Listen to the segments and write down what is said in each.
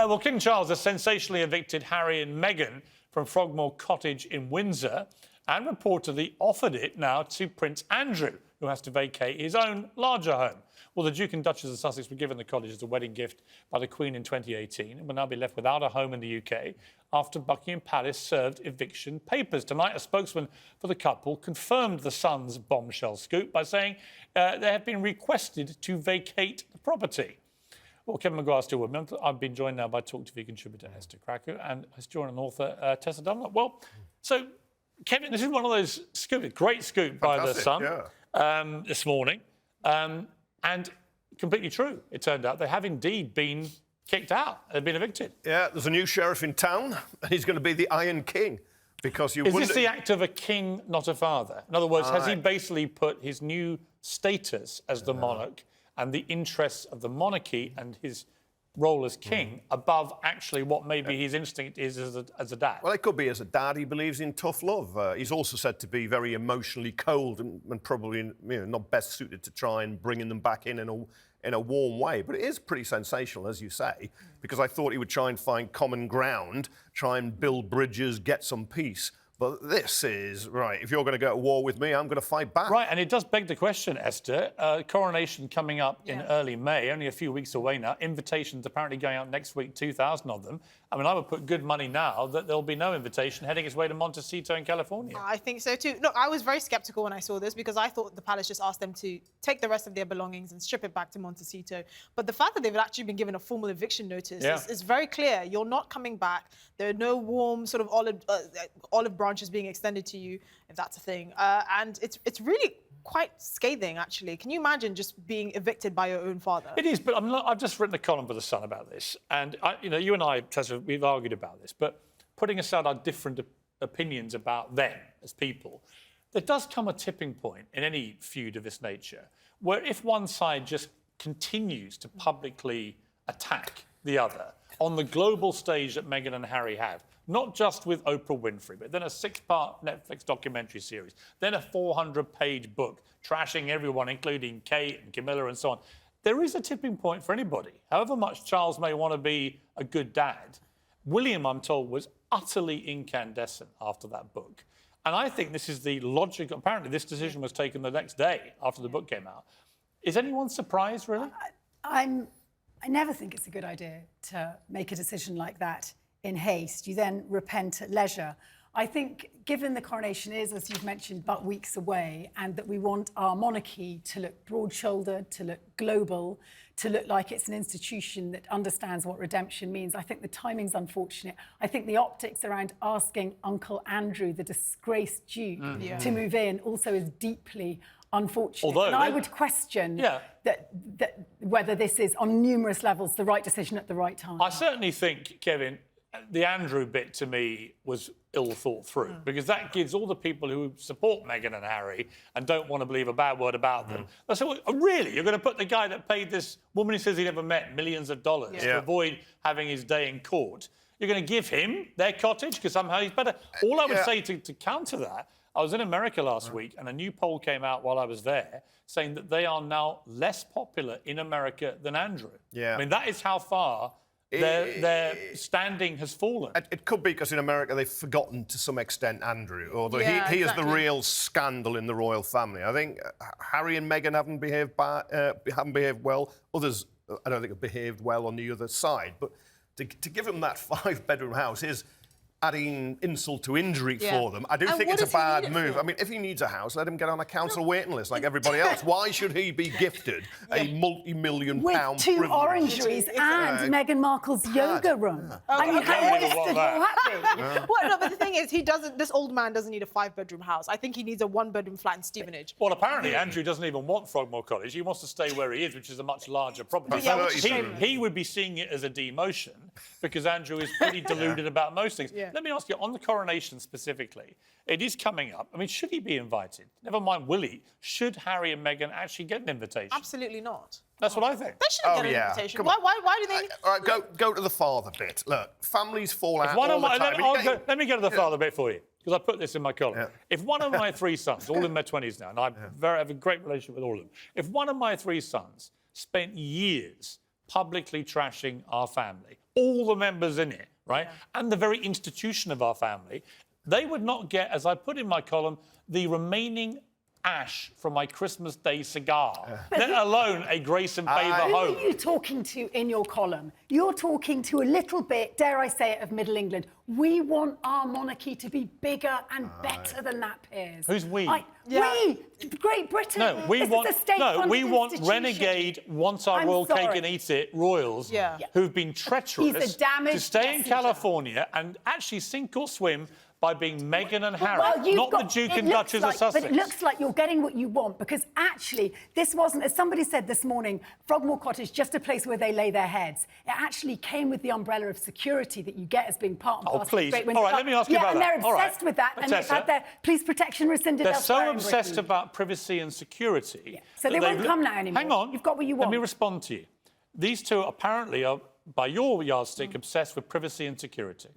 Well, King Charles has sensationally evicted Harry and Meghan from Frogmore Cottage in Windsor and reportedly offered it now to Prince Andrew, who has to vacate his own larger home. Well, the Duke and Duchess of Sussex were given the cottage as a wedding gift by the Queen in 2018 and will now be left without a home in the UK after Buckingham Palace served eviction papers. Tonight, a spokesman for the couple confirmed the Sun's bombshell scoop by saying they have been requested to vacate the property. Well, Kevin McGuire still with me. I've been joined now by Talk TV contributor Esther Cracker and historian and author Tessa Dunlop. Well, so, Kevin, this is one of those scoops, great scoop by the Sun this morning. And completely true, it turned out. They have indeed been kicked out. They've been evicted. Yeah, there's a new sheriff in town, and he's going to be the Iron King. Because you Is this the act of a king, not a father? In other words, has he basically put his new status as the monarch and the interests of the monarchy and his role as king above actually what maybe his instinct is as a dad? Well, it could be as a dad. He believes in tough love. He's also said to be very emotionally cold and probably not best suited to try and bringing them back in a warm way. But it is pretty sensational, as you say, because I thought he would try and find common ground, try and build bridges, get some peace. But this is, right, if you're going to go to war with me, I'm going to fight back. Right, and it does beg the question, Esther. Coronation coming up in early May, only a few weeks away now. Invitations apparently going out next week, 2,000 of them. I mean, I would put good money now that there'll be no invitation heading its way to Montecito in California. I think so too. Look, I was very sceptical when I saw this because I thought the palace just asked them to take the rest of their belongings and strip it back to Montecito. But the fact that they've actually been given a formal eviction notice is very clear. You're not coming back. There are no warm sort of olive branches being extended to you, if that's a thing. And it's really quite scathing, actually. Can you imagine just being evicted by your own father? It is, but I've just written a column for The Sun about this. And, you and I, Tessa, we've argued about this. But putting aside our different opinions about them as people, there does come a tipping point in any feud of this nature where if one side just continues to publicly attack the other on the global stage that Meghan and Harry have, not just with Oprah Winfrey, but then a 6-part Netflix documentary series, then a 400-page book trashing everyone, including Kate and Camilla and so on. There is a tipping point for anybody. However much Charles may want to be a good dad, William, I'm told, was utterly incandescent after that book. And I think this is the logical... Apparently, this decision was taken the next day after the book came out. Is anyone surprised, really? I never think it's a good idea to make a decision like that in haste. You then repent at leisure. I think, given the coronation is, as you've mentioned, but weeks away, and that we want our monarchy to look broad-shouldered, to look global, to look like it's an institution that understands what redemption means, I think the timing's unfortunate. I think the optics around asking Uncle Andrew, the disgraced Duke, to move in also is deeply unfortunate. Although, and I would question that whether this is, on numerous levels, the right decision at the right time. I certainly think, Kevin, the Andrew bit to me was ill thought through because that gives all the people who support Meghan and Harry and don't want to believe a bad word about them. They say, well, really? You're going to put the guy that paid this woman who says he never met millions of dollars to avoid having his day in court? You're going to give him their cottage because somehow he's better? All I would say to counter that, I was in America last week and a new poll came out while I was there saying that they are now less popular in America than Andrew. I mean, that is how far their standing has fallen. It could be because in America they've forgotten to some extent Andrew, although he is the real scandal in the royal family. I think Harry and Meghan haven't behaved well. Others, I don't think, have behaved well on the other side. But to give him that 5-bedroom house is adding insult to injury for them. I do think it's a bad move. I mean, if he needs a house, let him get on a council waiting list like everybody else. Why should he be gifted a multi-million-pound with 2 privilege? orangeries and Meghan Markle's yoga room? I mean, how is this happy? Well, no, but the thing is, this old man doesn't need a 5-bedroom house. I think he needs a 1-bedroom flat in Stevenage. Well, apparently Andrew doesn't even want Frogmore Cottage. He wants to stay where he is, which is a much larger property. So he would be seeing it as a demotion because Andrew is pretty deluded about most things. Let me ask you, on the coronation specifically, it is coming up. I mean, should he be invited? Never mind, will he? Should Harry and Meghan actually get an invitation? Absolutely not. That's what I think. They shouldn't get an invitation. Why do they... All right, go to the father bit. Look, families fall out all the time. Let me go to the father bit for you, because I put this in my column. If one of my 3 sons, all in their 20s now, and I have a great relationship with all of them, if one of my 3 sons spent years publicly trashing our family, all the members in it, right, and the very institution of our family, they would not get, as I put in my column, the remaining ash from my Christmas Day cigar, let alone a Grace and Favour home. Who are you talking to in your column? You're talking to a little bit, dare I say it, of Middle England. We want our monarchy to be bigger and better than that, Piers. Who's we? We, Great Britain. No, we want institution. renegade, once our royal cake and eat it royals who've been treacherous to stay in California and actually sink or swim by being Meghan and Harry, not the Duke and Duchess of Sussex. But it looks like you're getting what you want, because actually this wasn't, as somebody said this morning, Frogmore Cottage, just a place where they lay their heads. It actually came with the umbrella of security that you get as being part and parcel of please. Great Windsor. All right, let me ask you about that. that. And they're obsessed with that, and they've had their police protection rescinded elsewhere. They're so obsessed about privacy and security. So they won't come now anymore. Hang on. You've got what you want. Let me respond to you. These two apparently are, by your yardstick, obsessed with privacy and security.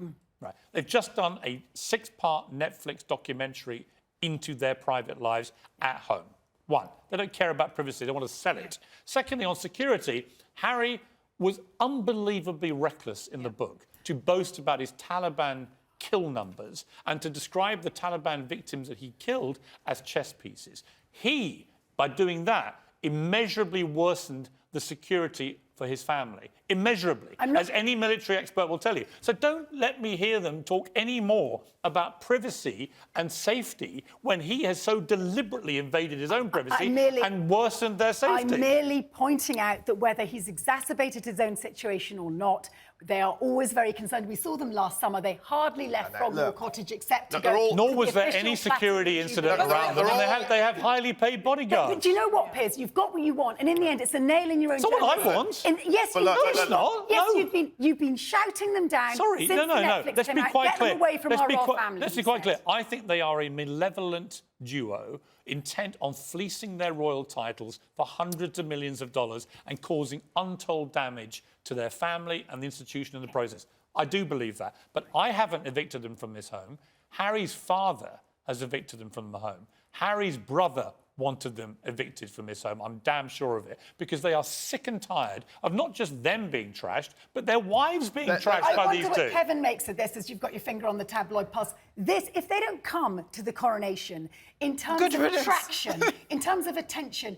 Right. They've just done a 6-part Netflix documentary into their private lives at home. One, they don't care about privacy. They want to sell it. Secondly, on security, Harry was unbelievably reckless in the book to boast about his Taliban kill numbers and to describe the Taliban victims that he killed as chess pieces. He, by doing that, immeasurably worsened the security for his family. Immeasurably, as any military expert will tell you. So don't let me hear them talk any more about privacy and safety when he has so deliberately invaded his own privacy and worsened their safety. I'm merely pointing out that whether he's exacerbated his own situation or not, they are always very concerned. We saw them last summer. They hardly left Frogmore Cottage except to go... Nor was there any security incident around them. And they have highly paid bodyguards. But do you know what, Piers? You've got what you want. And in the end, it's a nail in your own... It's not what I want. Yes, it's not. Yes, you've been shouting them down. Sorry, since no. Let's be quite clear. Get them away from our royal family. Let's be quite clear. I think they are a malevolent duo intent on fleecing their royal titles for hundreds of millions of dollars and causing untold damage to their family and the institution in the process. I do believe that. But I haven't evicted them from this home. Harry's father has evicted them from the home. Harry's brother wanted them evicted from his home. I'm damn sure of it, because they are sick and tired of not just them being trashed, but their wives being trashed by these two. I wonder what Kevin makes of this, as you've got your finger on the tabloid pulse. This, if they don't come to the coronation, in terms of attraction, in terms of attention,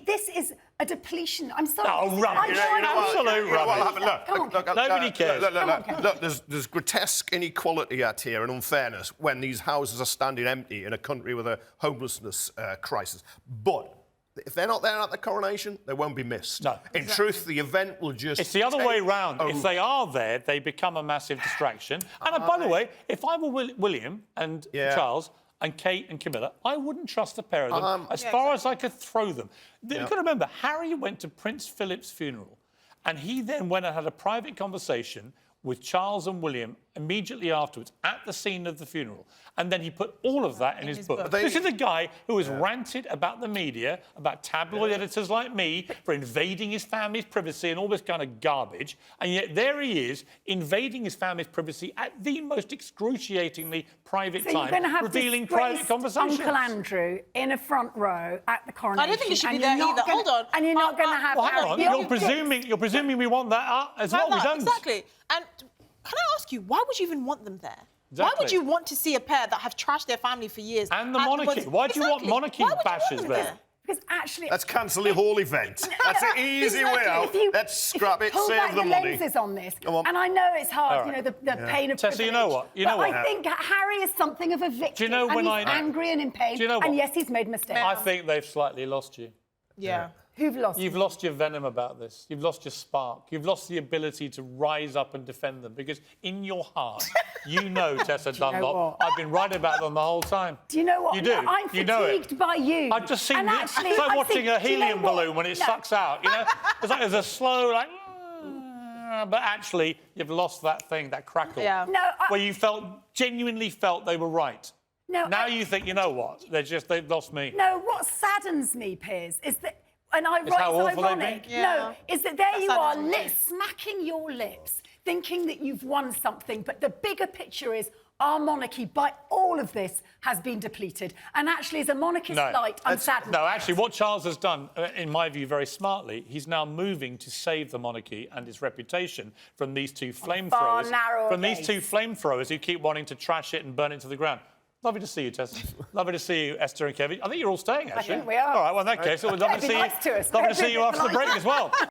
this is a depletion. I'm sorry. Oh, rubbish. Absolute rubbish. Look, nobody cares. Look, there's grotesque inequality out here and unfairness when these houses are standing empty in a country with a homelessness crisis. But if they're not there at the coronation, they won't be missed. No. In truth, the event will just... It's the other way round. If they are there, they become a massive distraction. And by the way, if I were William and Charles and Kate and Camilla, I wouldn't trust the pair of them as far as I could throw them. You've got to remember, Harry went to Prince Philip's funeral, and he then went and had a private conversation with Charles and William immediately afterwards at the scene of the funeral. And then he put all of that in his book. This is a guy who has ranted about the media, about tabloid editors like me, for invading his family's privacy and all this kind of garbage. And yet there he is, invading his family's privacy at the most excruciatingly private time, you're going to have revealing private conversations. Uncle Andrew in a front row at the coronation. I don't think he should be there either. Hold on. And you're not going to have... Well, hang on. You're presuming we want that as well. We don't. Exactly. And can I ask you, why would you even want them there? Exactly. Why would you want to see a pair that have trashed their family for years? And the monarchy. Why do you want monarchy bashers there? Because actually... Let's cancel the whole event. That's an easy way out. Let's scrap it, save the money. Lenses on this, and I know it's hard, you know, the pain of Tessa, privilege. you know what? I think Harry is something of a victim. Do you know when he's angry and in pain. Do you know what? And yes, he's made mistakes. I think they've slightly lost you. Yeah. Who've lost? You've lost your venom about this. You've lost your spark. You've lost the ability to rise up and defend them, because in your heart, you know, Tessa Dunlop, I've been right about them the whole time. Do you know what? You do. No, I'm fatigued by you. I've just seen it's like watching a helium balloon when it sucks out, you know? It's like there's a slow, like... But actually, you've lost that thing, that crackle. Yeah. No, where you genuinely felt they were right. No, now you think, you know what? They've lost me. No, what saddens me, Piers, is that... And it's how awful ironic. they've been. No, is that there you are, smacking your lips, thinking that you've won something, but the bigger picture is, our monarchy, by all of this, has been depleted. And actually, as a monarchist light, I'm saddened. No, actually, what Charles has done, in my view, very smartly, he's now moving to save the monarchy and its reputation from these two flamethrowers. From these two flamethrowers who keep wanting to trash it and burn it to the ground. Lovely to see you, Tess. Lovely to see you, Esther and Kevin. I think you're all staying, actually. I think we are. All right, well, in that case, it would lovely to see you. Nice to us. Lovely to see you after the break as well.